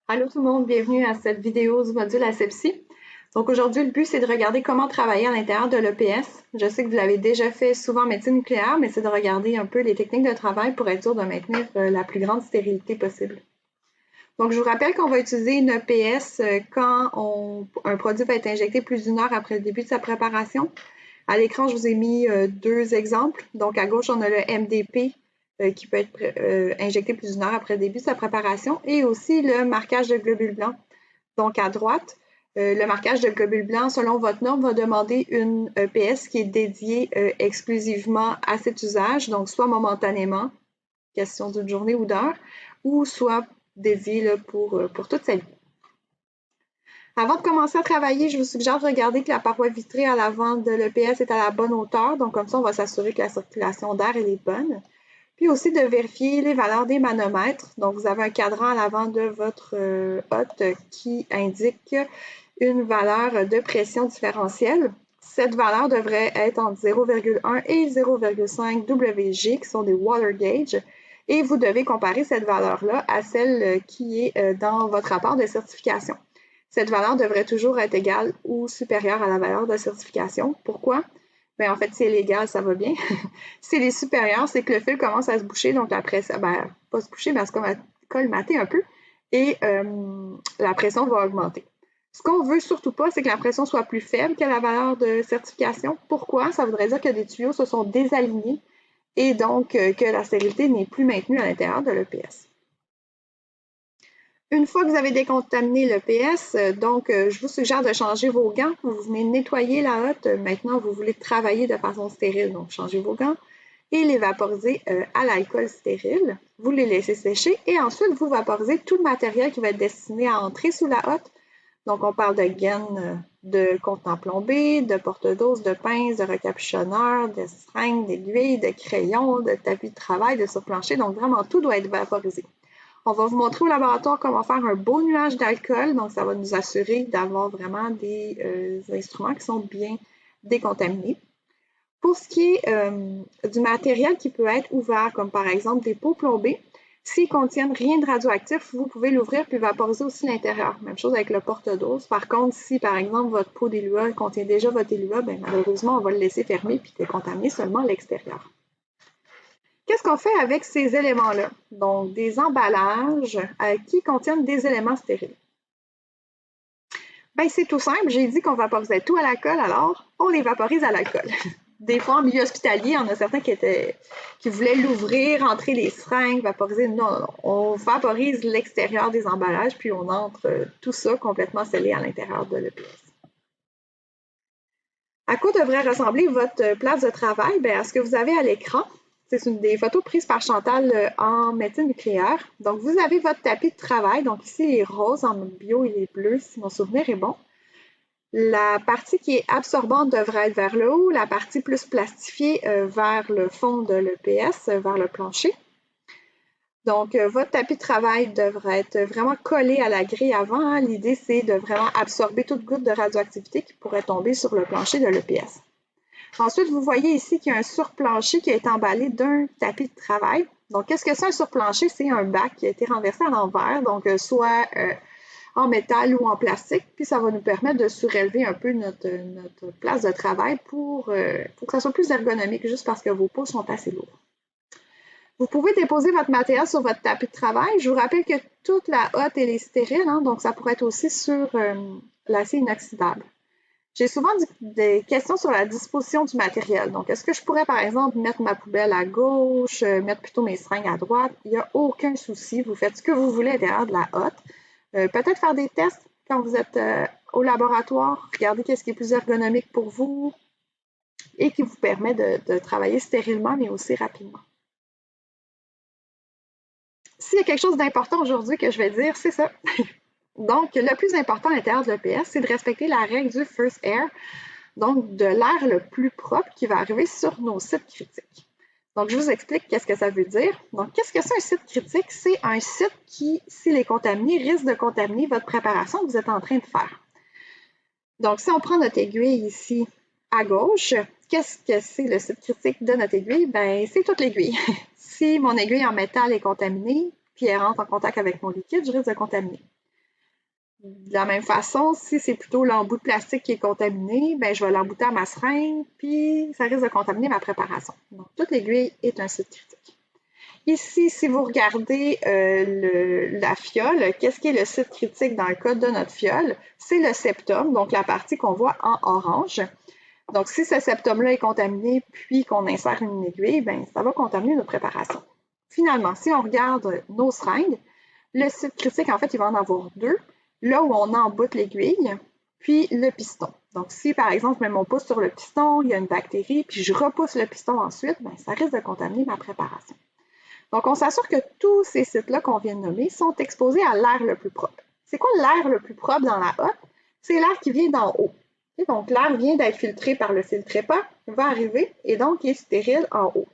Allô tout le monde, bienvenue à cette vidéo du module Asepsie. Donc aujourd'hui, le but c'est de regarder comment travailler à l'intérieur de l'EPS. Je sais que vous l'avez déjà fait souvent en médecine nucléaire, mais c'est de regarder un peu les techniques de travail pour être sûr de maintenir la plus grande stérilité possible. Donc je vous rappelle qu'on va utiliser une EPS quand un produit va être injecté plus d'une heure après le début de sa préparation. À l'écran, je vous ai mis deux exemples. Donc à gauche, on a le MDP qui peut être injecté plus d'une heure après le début de sa préparation et aussi le marquage de globules blancs. Donc à droite, le marquage de globules blancs, selon votre norme, va demander une EPS qui est dédiée exclusivement à cet usage, donc soit momentanément, question d'une journée ou d'heure, ou soit dédiée là, pour toute sa vie. Avant de commencer à travailler, je vous suggère de regarder que la paroi vitrée à l'avant de l'EPS est à la bonne hauteur. Donc, comme ça, on va s'assurer que la circulation d'air est bonne. Puis aussi de vérifier les valeurs des manomètres. Donc, vous avez un cadran à l'avant de votre hotte qui indique une valeur de pression différentielle. Cette valeur devrait être entre 0,1 et 0,5 WG, qui sont des water gauge. Et vous devez comparer cette valeur-là à celle qui est dans votre rapport de certification. Cette valeur devrait toujours être égale ou supérieure à la valeur de certification. Pourquoi? Bien, en fait, si elle est égale, ça va bien. Si elle est supérieure, c'est que le fil commence à se boucher, donc la pression, ben, pas se boucher, mais elle se colmater un peu, et la pression va augmenter. Ce qu'on veut surtout pas, c'est que la pression soit plus faible que la valeur de certification. Pourquoi? Ça voudrait dire que des tuyaux se sont désalignés et donc que la stérilité n'est plus maintenue à l'intérieur de l'EPS. Une fois que vous avez décontaminé l'EPS, je vous suggère de changer vos gants. Vous venez nettoyer la hotte. Maintenant, vous voulez travailler de façon stérile, donc changez vos gants et les vaporiser à l'alcool stérile. Vous les laissez sécher et ensuite, vous vaporisez tout le matériel qui va être destiné à entrer sous la hotte. Donc, on parle de gaines de contenants plombés, de porte-doses, de pinces, de recapuchonneurs, de seringues, d'aiguilles, de crayons, de tapis de travail, de surplancher. Donc, vraiment, tout doit être vaporisé. On va vous montrer au laboratoire comment faire un beau nuage d'alcool. Donc, ça va nous assurer d'avoir vraiment des instruments qui sont bien décontaminés. Pour ce qui est du matériel qui peut être ouvert, comme par exemple des pots plombés, s'ils contiennent rien de radioactif, vous pouvez l'ouvrir puis vaporiser aussi l'intérieur. Même chose avec le porte-dose. Par contre, si par exemple votre pot d'ELUA contient déjà votre ELUA, bien, malheureusement, on va le laisser fermer puis décontaminer seulement l'extérieur. Qu'est-ce qu'on fait avec ces éléments-là? Donc, des emballages qui contiennent des éléments stériles. Bien, c'est tout simple. J'ai dit qu'on vaporisait tout à l'alcool, alors on les vaporise à l'alcool. Des fois, en milieu hospitalier, il y en a certains qui voulaient l'ouvrir, entrer les seringues, vaporiser. Non, non, non. On vaporise l'extérieur des emballages, puis on entre tout ça complètement scellé à l'intérieur de l'EPS. À quoi devrait ressembler votre place de travail? Bien, à ce que vous avez à l'écran. C'est des photos prises par Chantal en médecine nucléaire. Donc, vous avez votre tapis de travail. Donc, ici, il est rose, en bio, il est bleu, si mon souvenir est bon. La partie qui est absorbante devrait être vers le haut, la partie plus plastifiée vers le fond de l'EPS, vers le plancher. Donc, votre tapis de travail devrait être vraiment collé à la grille avant. Hein. L'idée, c'est de vraiment absorber toute goutte de radioactivité qui pourrait tomber sur le plancher de l'EPS. Ensuite, vous voyez ici qu'il y a un surplancher qui est emballé d'un tapis de travail. Donc, qu'est-ce que c'est un surplancher? C'est un bac qui a été renversé à l'envers, donc soit en métal ou en plastique, puis ça va nous permettre de surélever un peu notre place de travail pour que ça soit plus ergonomique, juste parce que vos pots sont assez lourds. Vous pouvez déposer votre matériel sur votre tapis de travail. Je vous rappelle que toute la hotte elle est stérile, hein, donc ça pourrait être aussi sur l'acier inoxydable. J'ai souvent des questions sur la disposition du matériel. Donc, est-ce que je pourrais, par exemple, mettre ma poubelle à gauche, mettre plutôt mes seringues à droite? Il n'y a aucun souci. Vous faites ce que vous voulez à l'intérieur de la hotte. Peut-être faire des tests quand vous êtes au laboratoire. Regardez qu'est-ce qui est plus ergonomique pour vous et qui vous permet de travailler stérilement, mais aussi rapidement. S'il y a quelque chose d'important aujourd'hui que je vais dire, c'est ça. Donc, le plus important à l'intérieur de l'EPS, c'est de respecter la règle du first air, donc de l'air le plus propre qui va arriver sur nos sites critiques. Donc, je vous explique qu'est-ce que ça veut dire. Donc, qu'est-ce que c'est un site critique? C'est un site qui, s'il est contaminé, risque de contaminer votre préparation que vous êtes en train de faire. Donc, si on prend notre aiguille ici à gauche, qu'est-ce que c'est le site critique de notre aiguille? Bien, c'est toute l'aiguille. Si mon aiguille en métal est contaminée, puis elle rentre en contact avec mon liquide, je risque de contaminer. De la même façon, si c'est plutôt l'embout de plastique qui est contaminé, ben, je vais l'embouter à ma seringue, puis ça risque de contaminer ma préparation. Donc, toute l'aiguille est un site critique. Ici, si vous regardez la fiole, qu'est-ce qui est le site critique dans le cas de notre fiole? C'est le septum, donc la partie qu'on voit en orange. Donc, si ce septum-là est contaminé, puis qu'on insère une aiguille, ben, ça va contaminer notre préparation. Finalement, si on regarde nos seringues, le site critique, en fait, il va en avoir deux. Là où on emboute l'aiguille, puis le piston. Donc, si par exemple, je mets mon pouce sur le piston, il y a une bactérie, puis je repousse le piston ensuite, bien, ça risque de contaminer ma préparation. Donc, on s'assure que tous ces sites-là qu'on vient de nommer sont exposés à l'air le plus propre. C'est quoi l'air le plus propre dans la hotte? C'est l'air qui vient d'en haut. Et donc, l'air vient d'être filtré par le filtre EPA, va arriver, et donc il est stérile en haut.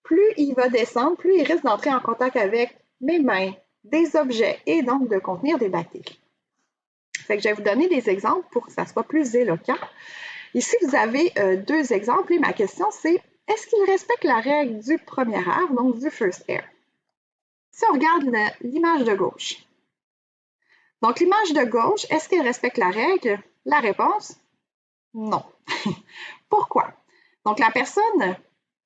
Plus il va descendre, plus il risque d'entrer en contact avec mes mains, des objets, et donc de contenir des bactéries. Fait que je vais vous donner des exemples pour que ça soit plus éloquent. Ici, vous avez deux exemples et ma question, c'est est-ce qu'il respecte la règle du premier air, donc du first air? Si on regarde l'image de gauche. Donc, l'image de gauche, est-ce qu'elle respecte la règle? La réponse, non. Pourquoi? Donc, la personne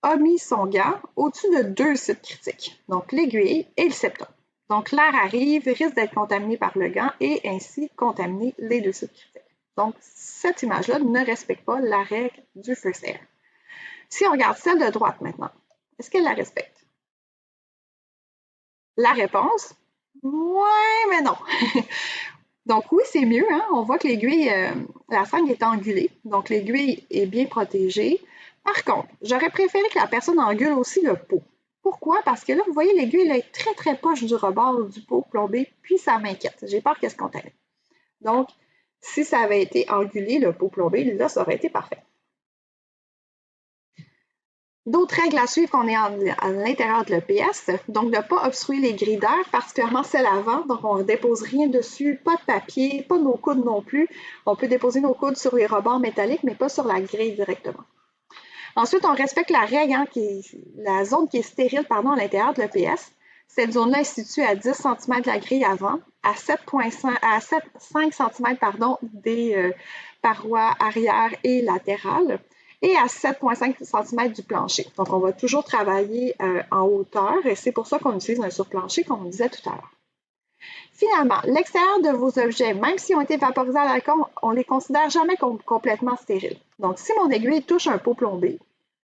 a mis son gant au-dessus de deux sites critiques, donc l'aiguille et le septum. Donc, l'air arrive, risque d'être contaminé par le gant et ainsi contaminer les deux sites critiques. Donc, cette image-là ne respecte pas la règle du first air. Si on regarde celle de droite maintenant, est-ce qu'elle la respecte? La réponse, ouais, mais non. Donc oui, c'est mieux, hein? On voit que l'aiguille, la seringue est angulée, donc l'aiguille est bien protégée. Par contre, j'aurais préféré que la personne angule aussi le pot. Pourquoi? Parce que là, vous voyez, l'aiguille est très, très proche du rebord du pot plombé, puis ça m'inquiète. J'ai peur qu'elle se contamine. Donc, si ça avait été angulé, le pot plombé, là, ça aurait été parfait. D'autres règles à suivre qu'on est à l'intérieur de l'EPS, donc de ne pas obstruer les grilles d'air, particulièrement celles avant, donc on ne dépose rien dessus, pas de papier, pas nos coudes non plus. On peut déposer nos coudes sur les rebords métalliques, mais pas sur la grille directement. Ensuite, on respecte la règle, hein, la zone qui est stérile à l'intérieur de l'EPS. Cette zone-là est située à 10 cm de la grille avant, à 7,5 cm des parois arrière et latérales, et à 7,5 cm du plancher. Donc, on va toujours travailler en hauteur et c'est pour ça qu'on utilise un surplancher, comme on disait tout à l'heure. Finalement, l'extérieur de vos objets, même s'ils ont été vaporisés à l'alcool, on ne les considère jamais comme complètement stériles. Donc, si mon aiguille touche un pot plombé,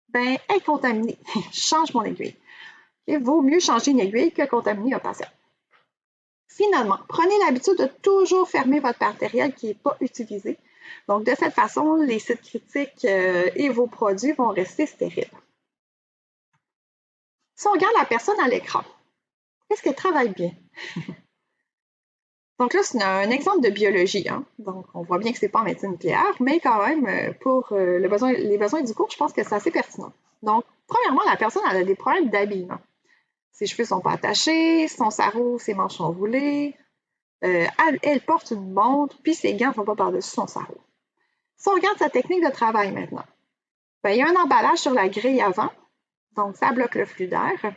ben, elle est contaminée. Je change mon aiguille. Il vaut mieux changer une aiguille que contaminer un patient. Finalement, prenez l'habitude de toujours fermer votre matériel qui n'est pas utilisé. Donc, de cette façon, les sites critiques et vos produits vont rester stériles. Si on regarde la personne à l'écran, est-ce qu'elle travaille bien? Donc là, c'est un exemple de biologie. Hein? Donc, on voit bien que ce n'est pas en médecine nucléaire, mais quand même, pour les besoins du cours, je pense que c'est assez pertinent. Donc, premièrement, la personne elle a des problèmes d'habillement. Ses cheveux ne sont pas attachés, son sarrau, ses manches sont roulées. Elle porte une montre, puis ses gants ne font pas par-dessus son sarrau. Si on regarde sa technique de travail maintenant, ben, il y a un emballage sur la grille avant, donc ça bloque le flux d'air.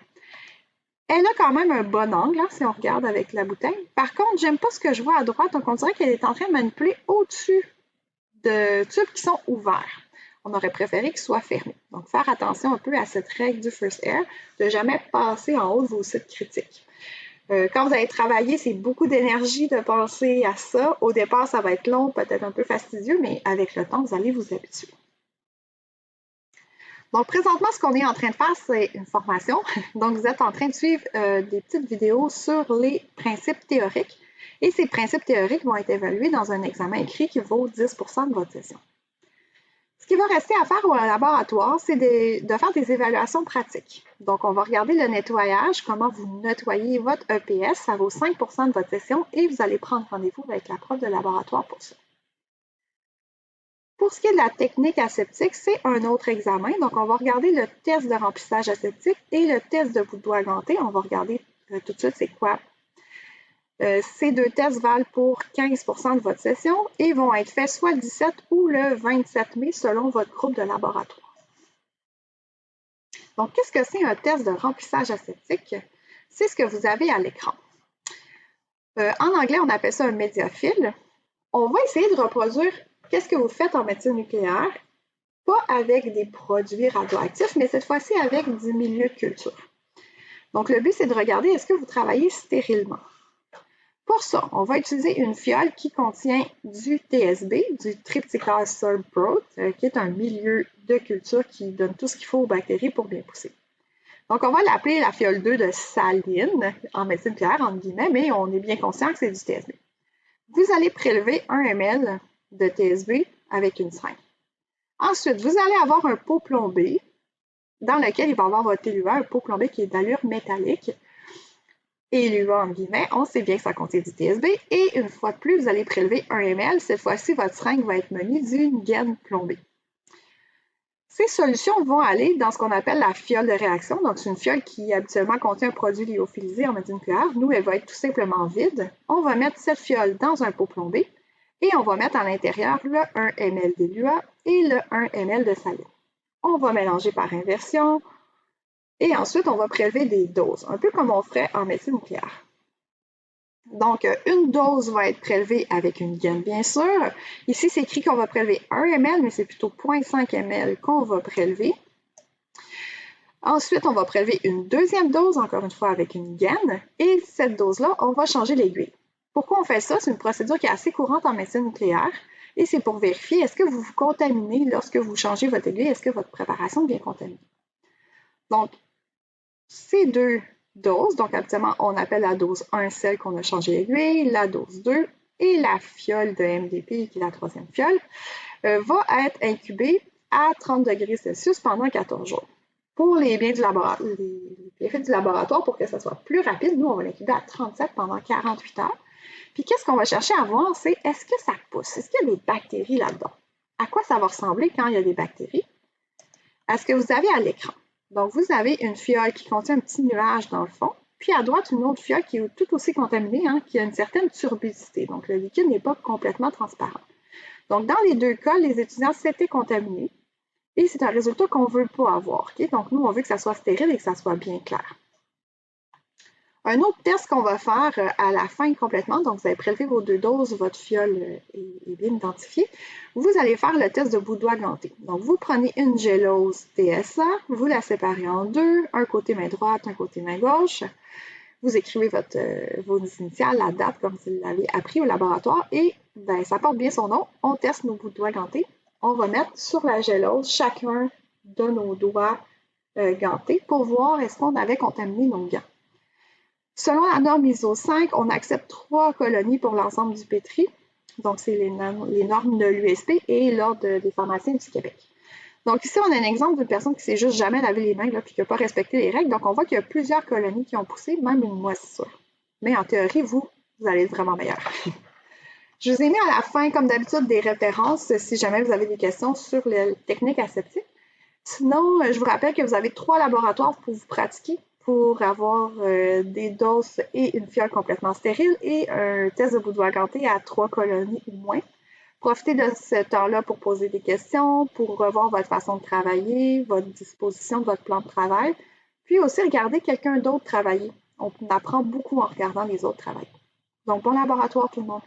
Elle a quand même un bon angle, hein, si on regarde avec la bouteille. Par contre, j'aime pas ce que je vois à droite, donc on dirait qu'elle est en train de manipuler au-dessus de tubes qui sont ouverts. On aurait préféré qu'ils soient fermés. Donc, faire attention un peu à cette règle du first air, de jamais passer en haut de vos sites critiques. Quand vous allez travailler, c'est beaucoup d'énergie de penser à ça. Au départ, ça va être long, peut-être un peu fastidieux, mais avec le temps, vous allez vous habituer. Donc, présentement, ce qu'on est en train de faire, c'est une formation. Donc, vous êtes en train de suivre des petites vidéos sur les principes théoriques. Et ces principes théoriques vont être évalués dans un examen écrit qui vaut 10 de votre session. Ce qui va rester à faire au laboratoire, c'est de faire des évaluations pratiques. Donc, on va regarder le nettoyage, comment vous nettoyez votre EPS. Ça vaut 5 de votre session et vous allez prendre rendez-vous avec la prof de laboratoire pour ça. Pour ce qui est de la technique aseptique, c'est un autre examen. Donc, on va regarder le test de remplissage aseptique et le test de bout de doigt ganté. On va regarder tout de suite c'est quoi. Ces deux tests valent pour 15 de votre session et vont être faits soit le 17 ou le 27 mai selon votre groupe de laboratoire. Donc, qu'est-ce que c'est un test de remplissage aseptique? C'est ce que vous avez à l'écran. En anglais, on appelle ça un médiaphile. On va essayer de reproduire qu'est-ce que vous faites en médecine nucléaire, pas avec des produits radioactifs, mais cette fois-ci avec du milieu de culture. Donc, le but, c'est de regarder est-ce que vous travaillez stérilement. Pour ça, on va utiliser une fiole qui contient du TSB, du Triticale Broth, qui est un milieu de culture qui donne tout ce qu'il faut aux bactéries pour bien pousser. Donc, on va l'appeler la fiole 2 de saline en médecine nucléaire, entre guillemets, mais on est bien conscient que c'est du TSB. Vous allez prélever 1 ml de TSB avec une seringue. Ensuite, vous allez avoir un pot plombé dans lequel il va y avoir votre TLUA, un pot plombé qui est d'allure métallique. Et LUA, en guillemets, on sait bien que ça contient du TSB. Et une fois de plus, vous allez prélever 1 ml. Cette fois-ci, votre seringue va être munie d'une gaine plombée. Ces solutions vont aller dans ce qu'on appelle la fiole de réaction. Donc, c'est une fiole qui habituellement contient un produit lyophilisé en médecine nucléaire. Nous, elle va être tout simplement vide. On va mettre cette fiole dans un pot plombé et on va mettre à l'intérieur le 1 ml de LUA et le 1 ml de saline. On va mélanger par inversion. Et ensuite, on va prélever des doses, un peu comme on ferait en médecine nucléaire. Donc, une dose va être prélevée avec une gaine, bien sûr. Ici, c'est écrit qu'on va prélever 1 ml, mais c'est plutôt 0,5 ml qu'on va prélever. Ensuite, on va prélever une deuxième dose, encore une fois avec une gaine. Et cette dose-là, on va changer l'aiguille. Pourquoi on fait ça? C'est une procédure qui est assez courante en médecine nucléaire. Et c'est pour vérifier, est-ce que vous vous contaminez lorsque vous changez votre aiguille? Est-ce que votre préparation est bien contaminée? Donc, ces deux doses, donc habituellement, on appelle la dose 1 celle qu'on a changé l'aiguille, la dose 2 et la fiole de MDP, qui est la troisième fiole, va être incubée à 30 degrés Celsius pendant 14 jours. Pour les biens du laboratoire, les effets du laboratoire, pour que ça soit plus rapide, nous, on va l'incuber à 37 pendant 48 heures. Puis, qu'est-ce qu'on va chercher à voir, c'est est-ce que ça pousse? Est-ce qu'il y a des bactéries là-dedans? À quoi ça va ressembler quand il y a des bactéries? À ce que vous avez à l'écran. Donc, vous avez une fiole qui contient un petit nuage dans le fond, puis à droite, une autre fiole qui est tout aussi contaminée, qui a une certaine turbidité. Donc, le liquide n'est pas complètement transparent. Donc, dans les deux cas, les étudiants s'étaient contaminés et c'est un résultat qu'on ne veut pas avoir. Okay? Donc, nous, on veut que ça soit stérile et que ça soit bien clair. Un autre test qu'on va faire à la fin complètement, donc vous allez prélever vos deux doses, votre fiole est bien identifiée. Vous allez faire le test de boudoir ganté. Donc, vous prenez une gélose TSA, vous la séparez en deux, un côté main droite, un côté main gauche. Vous écrivez vos initiales, la date, comme vous l'avez appris au laboratoire, et ça porte bien son nom. On teste nos boudoirs gantés. On va mettre sur la gélose chacun de nos doigts gantés pour voir est-ce qu'on avait contaminé nos gants. Selon la norme ISO 5, on accepte 3 colonies pour l'ensemble du pétri. Donc, c'est les normes de l'USP et l'Ordre des pharmaciens du Québec. Donc, ici, on a un exemple d'une personne qui ne s'est juste jamais lavé les mains et qui n'a pas respecté les règles. Donc, on voit qu'il y a plusieurs colonies qui ont poussé, même une moisissure. Mais en théorie, vous allez être vraiment meilleur. Je vous ai mis à la fin, comme d'habitude, des références si jamais vous avez des questions sur les techniques aseptiques. Sinon, je vous rappelle que vous avez 3 laboratoires pour vous pratiquer, pour avoir des doses et une fiole complètement stérile et un test de boudoir ganté à 3 colonies ou moins. Profitez de ce temps-là pour poser des questions, pour revoir votre façon de travailler, votre disposition de votre plan de travail, puis aussi regarder quelqu'un d'autre travailler. On apprend beaucoup en regardant les autres travailler. Donc, bon laboratoire tout le monde!